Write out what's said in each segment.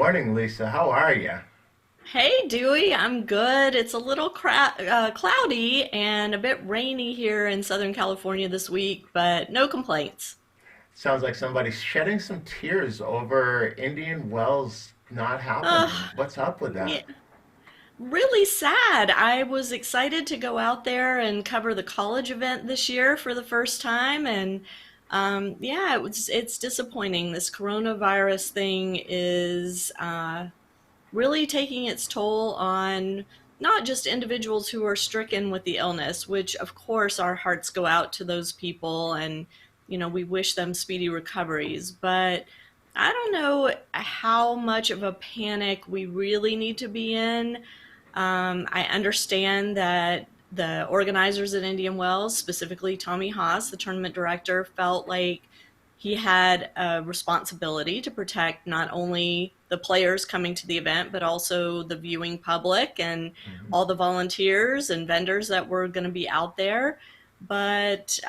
morning, Lisa. How are you? Hey Dewey, I'm good. It's a little cloudy and a bit rainy here in Southern California this week, but no complaints. Sounds like somebody's shedding some tears over Indian Wells not happening. Ugh, What's up with yeah, that? really sad. I was excited to go out there and cover the college event this year for the first time, and yeah, it's disappointing. This coronavirus thing is really taking its toll on not just individuals who are stricken with the illness, which of course our hearts go out to those people and we wish them speedy recoveries, but I don't know how much of a panic we really need to be in. I understand that the organizers at Indian Wells, specifically Tommy Haas, the tournament director, felt like he had a responsibility to protect not only the players coming to the event, but also the viewing public and Mhm. all the volunteers and vendors that were going to be out there. But,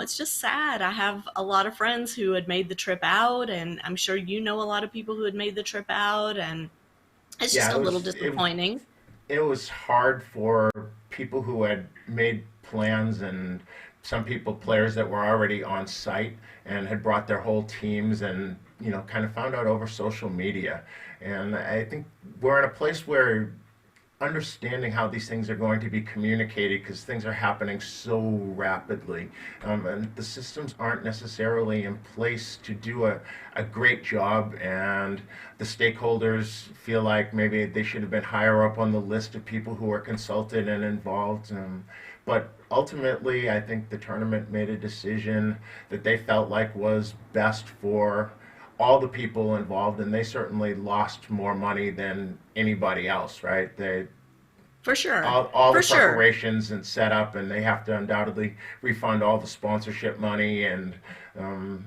it's just sad. I have a lot of friends who had made the trip out, and I'm sure you know a lot of people who had made the trip out, and it's just Yeah, a it little was disappointing. it was hard for people who had made plans and some people players that were already on site and had brought their whole teams and kind of found out over social media. And I think we're in a place where understanding how these things are going to be communicated because things are happening so rapidly, and the systems aren't necessarily in place to do a great job, and the stakeholders feel like maybe they should have been higher up on the list of people who are consulted and involved. But ultimately, I think the tournament made a decision that they felt like was best for all the people involved, and they certainly lost more money than anybody else, right? They For sure. all the For sure. preparations and setup, and they have to undoubtedly refund all the sponsorship money, and um,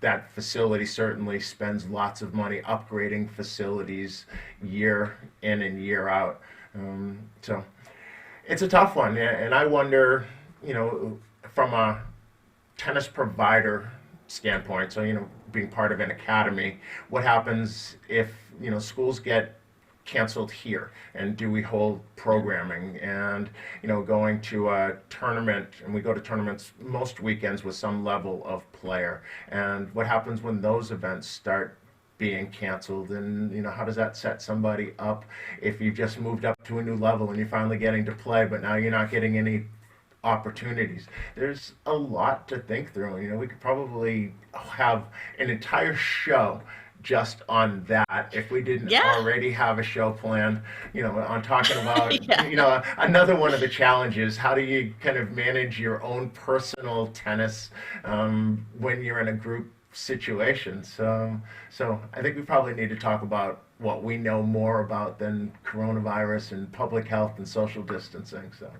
that facility certainly spends lots of money upgrading facilities year in and year out. So it's a tough one, and I wonder, from a tennis provider standpoint, so being part of an academy, what happens if schools get canceled here, and do we hold programming, and going to a tournament, and we go to tournaments most weekends with some level of player, and what happens when those events start being canceled, and how does that set somebody up if you just moved up to a new level and you're finally getting to play, but now you're not getting any opportunities. There's a lot to think through. We could probably have an entire show just on that if we didn't Yeah. already have a show planned, on talking about, Yeah. another one of the challenges. How do you kind of manage your own personal tennis when you're in a group situation? So I think we probably need to talk about what we know more about than coronavirus and public health and social distancing. So.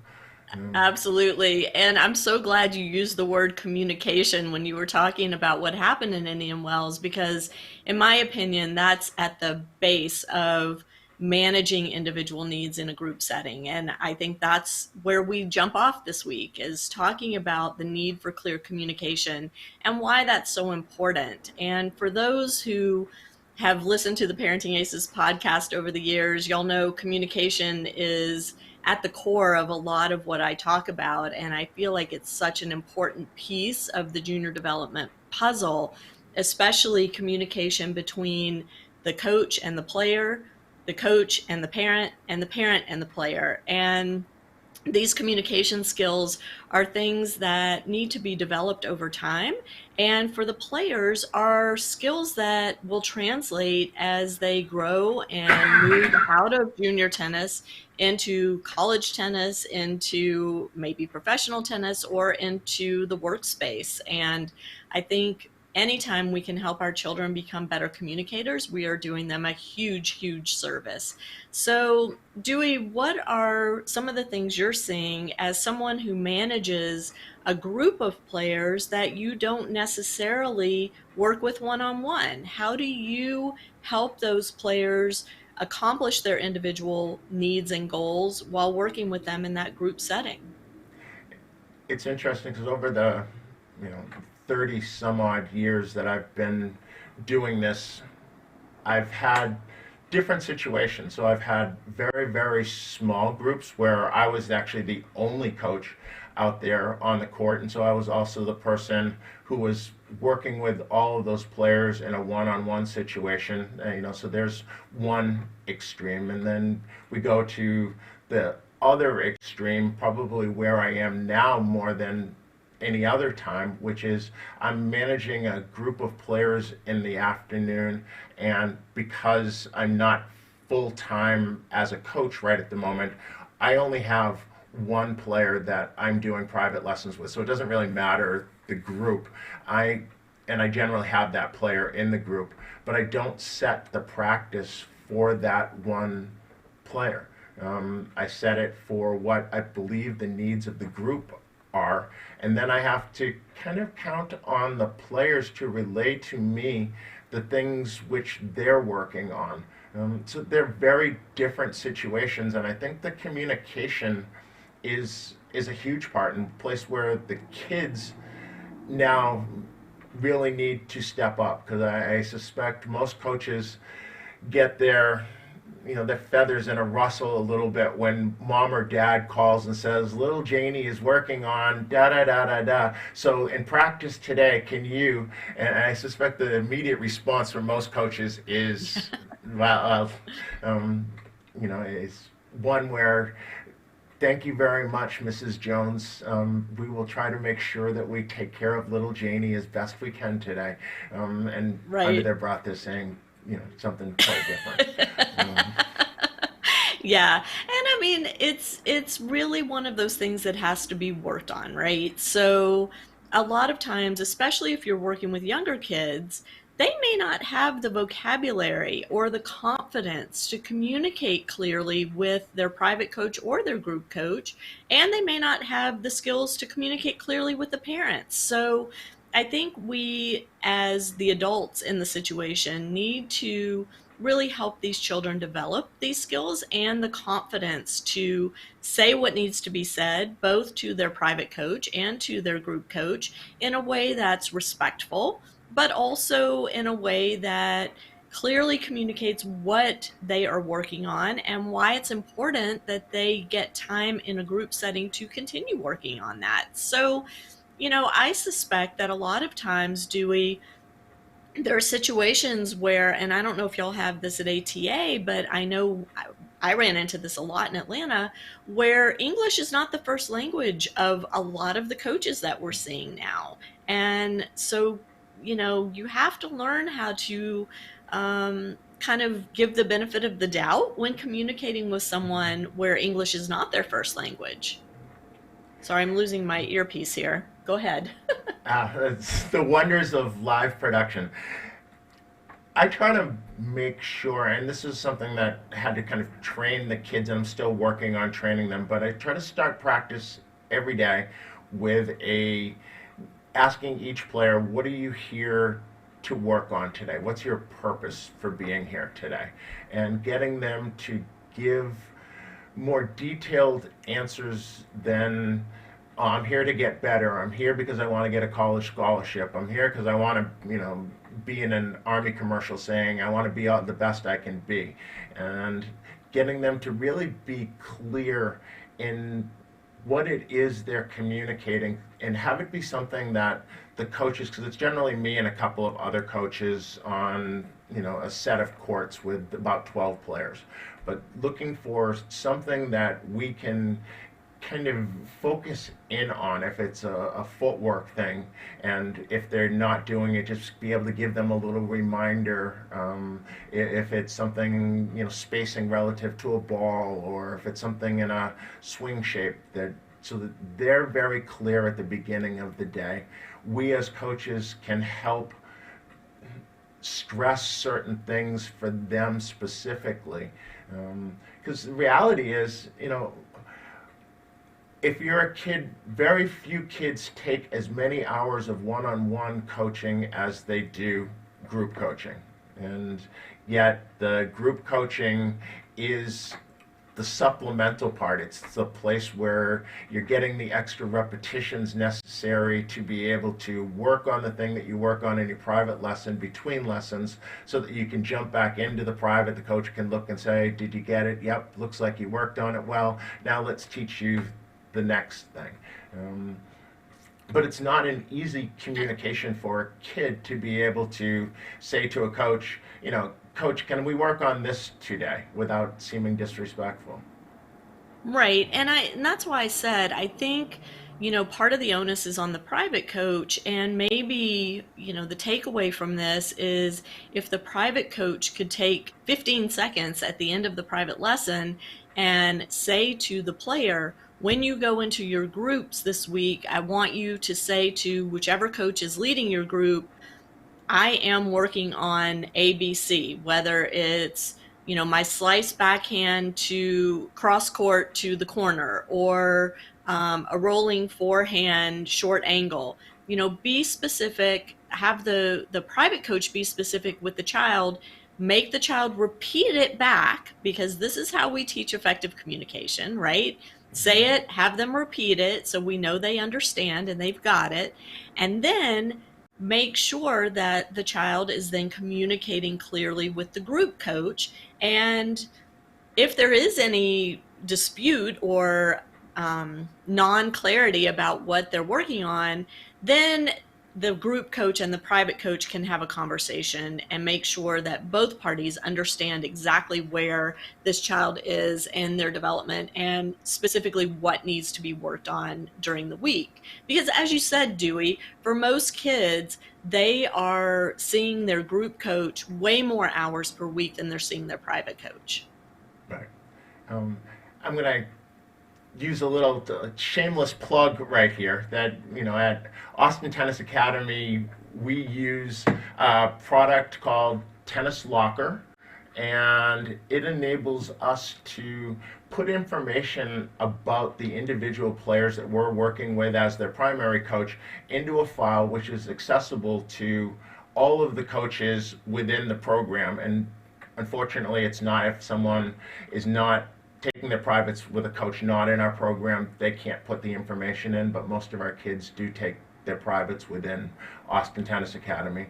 Um, Absolutely. And I'm so glad you used the word communication when you were talking about what happened in Indian Wells, because, in my opinion, that's at the base of managing individual needs in a group setting. And I think that's where we jump off this week, is talking about the need for clear communication and why that's so important. And for those who have listened to the Parenting Aces podcast over the years, y'all know communication is at the core of a lot of what I talk about. And I feel like it's such an important piece of the junior development puzzle, especially communication between the coach and the player, the coach and the parent, and the parent and the player. And these communication skills are things that need to be developed over time, and for the players are skills that will translate as they grow and move out of junior tennis into college tennis, into maybe professional tennis, or into the workspace. And I think anytime we can help our children become better communicators, we are doing them a huge service. So, Dewey, what are some of the things you're seeing as someone who manages a group of players that you don't necessarily work with one on one? How do you help those players accomplish their individual needs and goals while working with them in that group setting? it's interesting because over the 30 some odd years that I've been doing this I've had different situations. So I've had very, very small groups where I was actually the only coach out there on the court, and so I was also the person who was working with all of those players in a one-on-one situation. So there's one extreme, and then we go to the other extreme, probably where I am now more than any other time, which is I'm managing a group of players in the afternoon, and because I'm not full-time as a coach right at the moment, I only have one player that I'm doing private lessons with. So it doesn't really matter the group. I generally have that player in the group, but I don't set the practice for that one player. I set it for what I believe the needs of the group are, and then I have to kind of count on the players to relay to me the things which they're working on. So they're very different situations, and I think the communication is a huge part, and a place where the kids now really need to step up, because I suspect most coaches get their feathers in a rustle a little bit when mom or dad calls and says, little Janie is working on da da da da da. So in practice today, can you? And I suspect the immediate response from most coaches is, well, it's one where, thank you very much, Mrs. Jones. We will try to make sure that we take care of little Janie as best we can today. And Right. under their breath, they're saying, something quite different. Yeah. And I mean, it's really one of those things that has to be worked on, right? So a lot of times, especially if you're working with younger kids, they may not have the vocabulary or the confidence to communicate clearly with their private coach or their group coach, and they may not have the skills to communicate clearly with the parents. So I think we, as the adults in the situation, need to really help these children develop these skills and the confidence to say what needs to be said, both to their private coach and to their group coach, in a way that's respectful, but also in a way that clearly communicates what they are working on and why it's important that they get time in a group setting to continue working on that. So, I suspect that a lot of times, Dewey, there are situations where, and I don't know if y'all have this at ATA, but I know I ran into this a lot in Atlanta, where English is not the first language of a lot of the coaches that we're seeing now. And so, you have to learn how to kind of give the benefit of the doubt when communicating with someone where English is not their first language. Sorry, I'm losing my earpiece here. Go ahead. It's the wonders of live production. I try to make sure, and this is something that I had to kind of train the kids, and I'm still working on training them, but I try to start practice every day with asking each player, what are you here to work on today? What's your purpose for being here today? And getting them to give more detailed answers than, oh, I'm here to get better. I'm here because I want to get a college scholarship. I'm here because I want to, be in an Army commercial saying I want to be the best I can be. And getting them to really be clear in what it is they're communicating, and have it be something that the coaches, because it's generally me and a couple of other coaches on a set of courts with about 12 players, but looking for something that we can kind of focus in on. If it's a footwork thing, and if they're not doing it, just be able to give them a little reminder. If it's something, spacing relative to a ball, or if it's something in a swing shape, so that they're very clear at the beginning of the day. We as coaches can help stress certain things for them specifically, because the reality is, if you're a kid, very few kids take as many hours of one-on-one coaching as they do group coaching. And yet the group coaching is the supplemental part. It's the place where you're getting the extra repetitions necessary to be able to work on the thing that you work on in your private lesson between lessons, so that you can jump back into the private. The coach can look and say, did you get it? Yep, looks like you worked on it well. Now let's teach you the next thing. But it's not an easy communication for a kid to be able to say to a coach, Coach, can we work on this today, without seeming disrespectful? Right. And that's why I said I think, part of the onus is on the private coach, and maybe, the takeaway from this is if the private coach could take 15 seconds at the end of the private lesson and say to the player, when you go into your groups this week, I want you to say to whichever coach is leading your group, I am working on ABC, whether it's, my slice backhand to cross court to the corner, or a rolling forehand short angle. Be specific, have the private coach be specific with the child, make the child repeat it back, because this is how we teach effective communication, right? Say it, have them repeat it so we know they understand and they've got it. And then make sure that the child is then communicating clearly with the group coach. And if there is any dispute or non-clarity about what they're working on, then the group coach and the private coach can have a conversation and make sure that both parties understand exactly where this child is in their development, and specifically what needs to be worked on during the week. Because as you said, Dewey, for most kids, they are seeing their group coach way more hours per week than they're seeing their private coach. Right. I'm going to use a little shameless plug right here that, at Austin Tennis Academy, we use a product called Tennis Locker, and it enables us to put information about the individual players that we're working with as their primary coach into a file which is accessible to all of the coaches within the program. And unfortunately, it's not, if someone is not taking their privates with a coach not in our program, they can't put the information in, but most of our kids do take their privates within Austin Tennis Academy.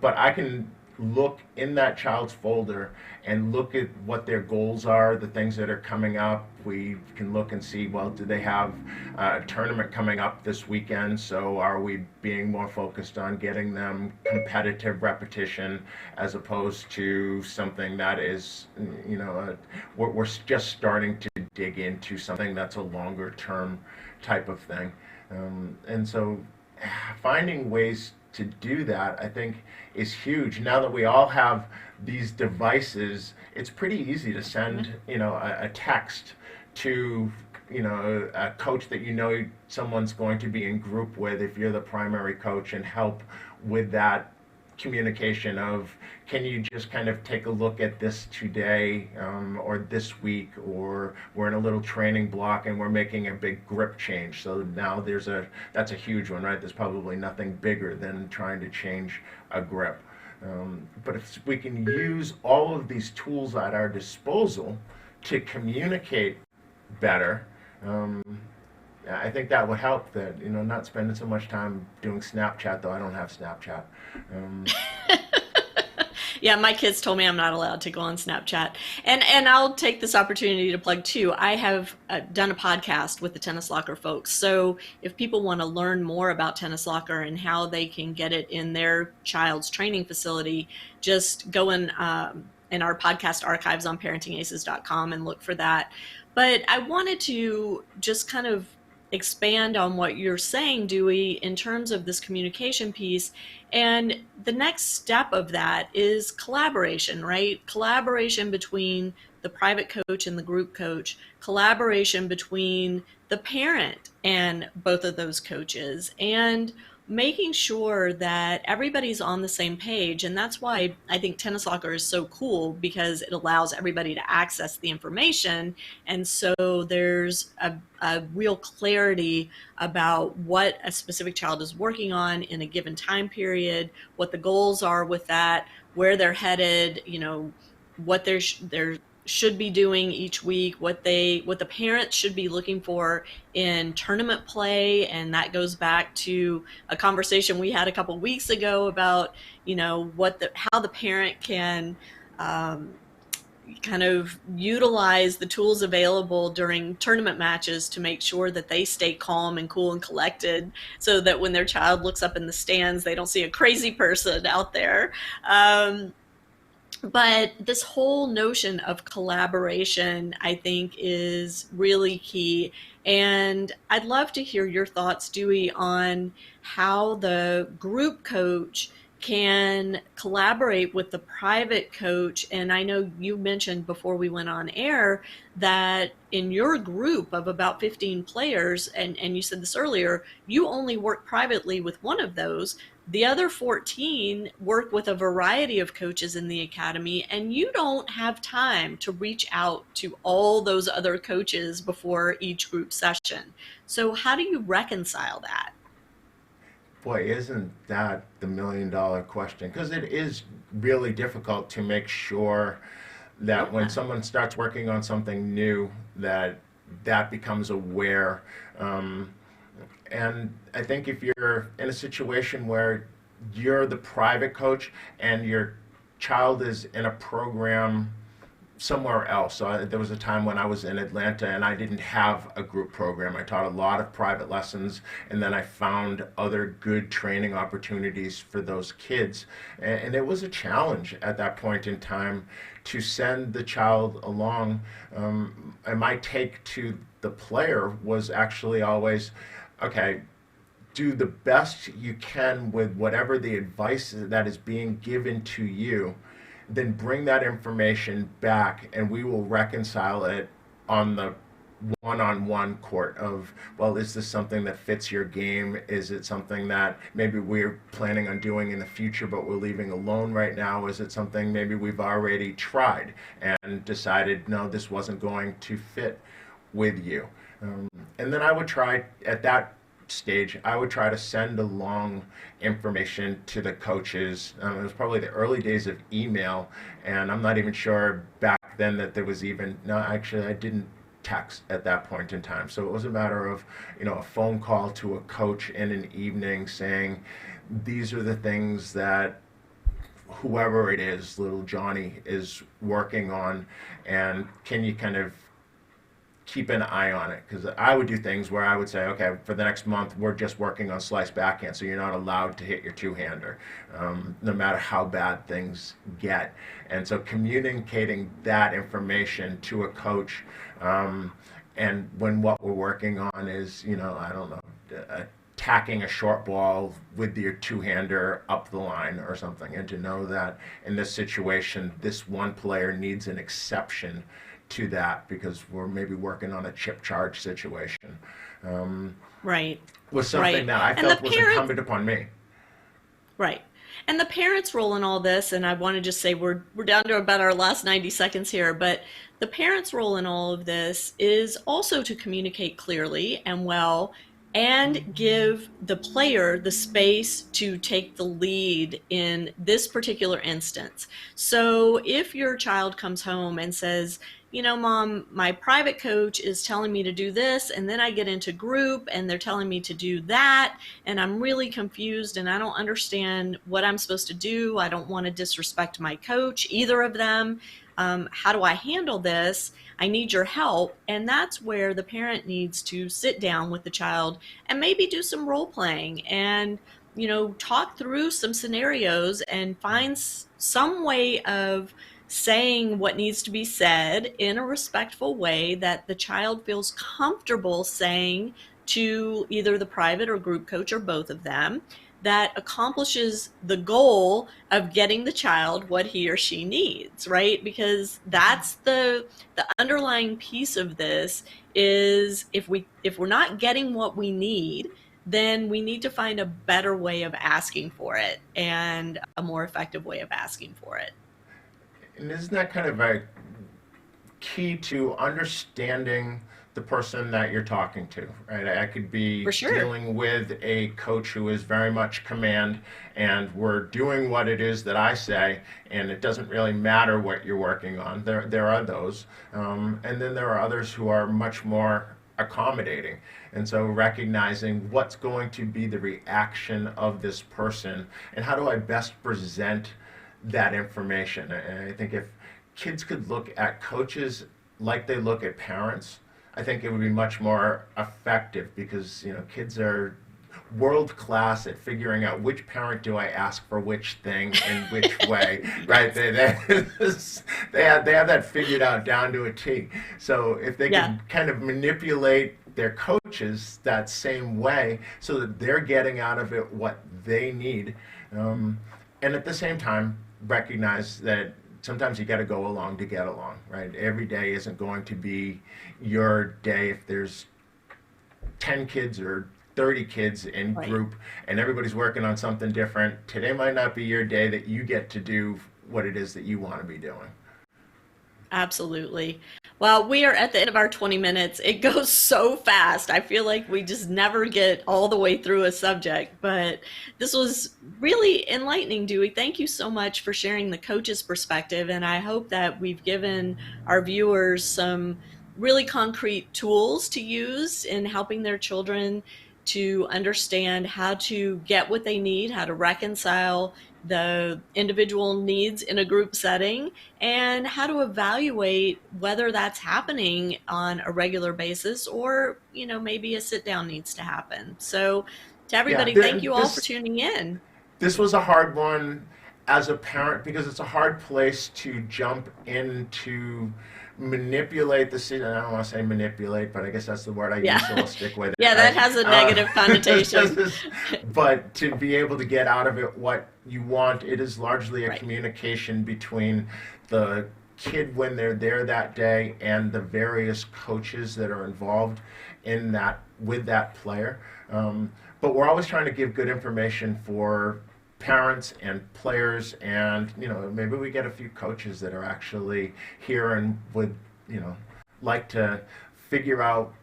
But I can look in that child's folder and look at what their goals are, the things that are coming up. We can look and see, well, do they have a tournament coming up this weekend? So are we being more focused on getting them competitive repetition as opposed to something that is, we're just starting to dig into something that's a longer term type of thing. And so finding ways to do that, I think, is huge. Now that we all have these devices, it's pretty easy to send, a text to, a coach that someone's going to be in group with, if you're the primary coach, and help with that communication of, can you just kind of take a look at this today, or this week, or we're in a little training block and we're making a big grip change. So now that's a huge one, right? There's probably nothing bigger than trying to change a grip. But if we can use all of these tools at our disposal to communicate better, I think that would help. That, not spending so much time doing Snapchat, though I don't have Snapchat. Yeah, my kids told me I'm not allowed to go on Snapchat. And I'll take this opportunity to plug too. I have done a podcast with the Tennis Locker folks. So if people want to learn more about Tennis Locker and how they can get it in their child's training facility, just go in our podcast archives on parentingaces.com and look for that. But I wanted to just kind of expand on what you're saying, Dewey, in terms of this communication piece. And the next step of that is collaboration, right? Collaboration between the private coach and the group coach, collaboration between the parent and both of those coaches, and making sure that everybody's on the same page. And that's why I think Tennis Locker is so cool, because it allows everybody to access the information. And so there's a real clarity about what a specific child is working on in a given time period, what the goals are with that, where they're headed, what their should be doing each week, what the parents should be looking for in tournament play. And that goes back to a conversation we had a couple weeks ago about, how the parent can kind of utilize the tools available during tournament matches to make sure that they stay calm and cool and collected, so that when their child looks up in the stands, they don't see a crazy person out there. But this whole notion of collaboration, I think, is really key. And I'd love to hear your thoughts, Dewey, on how the group coach can collaborate with the private coach. And I know you mentioned before we went on air that in your group of about 15 players, and you said this earlier, you only work privately with one of those. The other 14 work with a variety of coaches in the academy, and you don't have time to reach out to all those other coaches before each group session. So how do you reconcile that? Boy, isn't that the $1 million question? Because it is really difficult to make sure that when Yeah. someone starts working on something new, that becomes aware. Um, and I think if you're in a situation where you're the private coach and your child is in a program somewhere else. So there was a time when I was in Atlanta and I didn't have a group program. I taught a lot of private lessons, and then I found other good training opportunities for those kids. And it was a challenge at that point in time to send the child along. And my take to the player was actually always, okay, do the best you can with whatever the advice that is being given to you, then bring that information back and we will reconcile it on the one-on-one court of, well, is this something that fits your game? Is it something that maybe we're planning on doing in the future but we're leaving alone right now? Is it something maybe we've already tried and decided, no, this wasn't going to fit with you? And then I would try at that stage, I would try to send along information to the coaches. It was probably the early days of email, and I'm not even sure back then that there was even, no, actually, I didn't text at that point in time. So it was a matter of, a phone call to a coach in an evening saying, these are the things that whoever it is, little Johnny, is working on, and can you kind of keep an eye on it? Because I would do things where I would say, okay, for the next month, we're just working on slice backhand, so you're not allowed to hit your two-hander, no matter how bad things get. And so communicating that information to a coach, and when what we're working on is, I don't know, tacking a short ball with your two-hander up the line or something, and to know that in this situation, this one player needs an exception to that because we're maybe working on a chip charge situation, Right. was something Right. that I And the felt was parents, incumbent upon me. right. And the parents' role in all this, and I want to just say we're down to about our last 90 seconds here, but the parents' role in all of this is also to communicate clearly and well and give the player the space to take the lead in this particular instance. So if your child comes home and says, Mom, my private coach is telling me to do this, and then I get into group and they're telling me to do that, and I'm really confused and I don't understand what I'm supposed to do. I don't want to disrespect my coach, either of them. How do I handle this? I need your help. And that's where the parent needs to sit down with the child and maybe do some role playing and, talk through some scenarios and find some way of saying what needs to be said in a respectful way that the child feels comfortable saying to either the private or group coach or both of them, that accomplishes the goal of getting the child what he or she needs, right? Because that's the underlying piece of this is if we're not getting what we need, then we need to find a better way of asking for it and a more effective way of asking for it. And isn't that kind of a key to understanding the person that you're talking to, right? I could be For sure. dealing with a coach who is very much command, and we're doing what it is that I say, and it doesn't really matter what you're working on. There are those, and then there are others who are much more accommodating. And so recognizing what's going to be the reaction of this person, and how do I best present that information. And I think if kids could look at coaches like they look at parents, I think it would be much more effective, because kids are world class at figuring out which parent do I ask for which thing in which way, right? They have that figured out down to a T. So if they can kind of manipulate their coaches that same way, so that they're getting out of it what they need, and at the same time recognize that sometimes you got to go along to get along, right? Every day isn't going to be your day. If there's 10 kids or 30 kids in group and everybody's working on something different, today might not be your day that you get to do what it is that you want to be doing. Absolutely. Well, we are at the end of our 20 minutes. It goes so fast. I feel like we just never get all the way through a subject, but this was really enlightening, Duey. Thank you so much for sharing the coach's perspective, and I hope that we've given our viewers some really concrete tools to use in helping their children to understand how to get what they need, how to reconcile the individual needs in a group setting, and how to evaluate whether that's happening on a regular basis, or maybe a sit down needs to happen. So to everybody, thank you all for tuning in. This was a hard one as a parent, because it's a hard place to jump into, manipulate the season. I don't want to say manipulate, but I guess that's the word I use, so I'll stick with it. Yeah, that has a negative connotation. But to be able to get out of it what you want, it is largely a communication between the kid when they're there that day and the various coaches that are involved in that with that player. But we're always trying to give good information for parents and players, and maybe we get a few coaches that are actually here and would like to figure out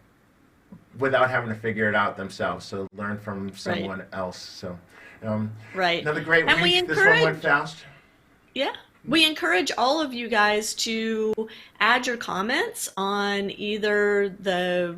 without having to figure it out themselves, so learn from someone else. So another great week. This one went fast. We encourage all of you guys to add your comments on either the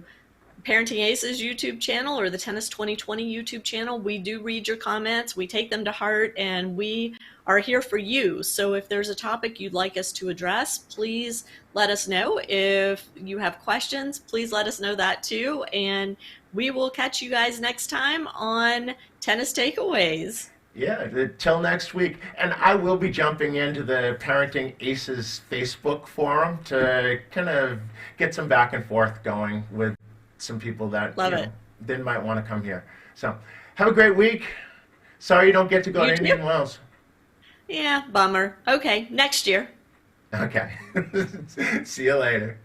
Parenting Aces YouTube channel or the Tennis 2020 YouTube channel. We do read your comments, we take them to heart, and we are here for you. So if there's a topic you'd like us to address, please let us know. If you have questions, please let us know that too. And we will catch you guys next time on Tennis Takeaways. Yeah, till next week. And I will be jumping into the Parenting Aces Facebook forum to kind of get some back and forth going with some people that then might want to come here. So have a great week. Sorry you don't get to go to Indian Wells. Yeah, bummer. Okay, next year. Okay. See you later.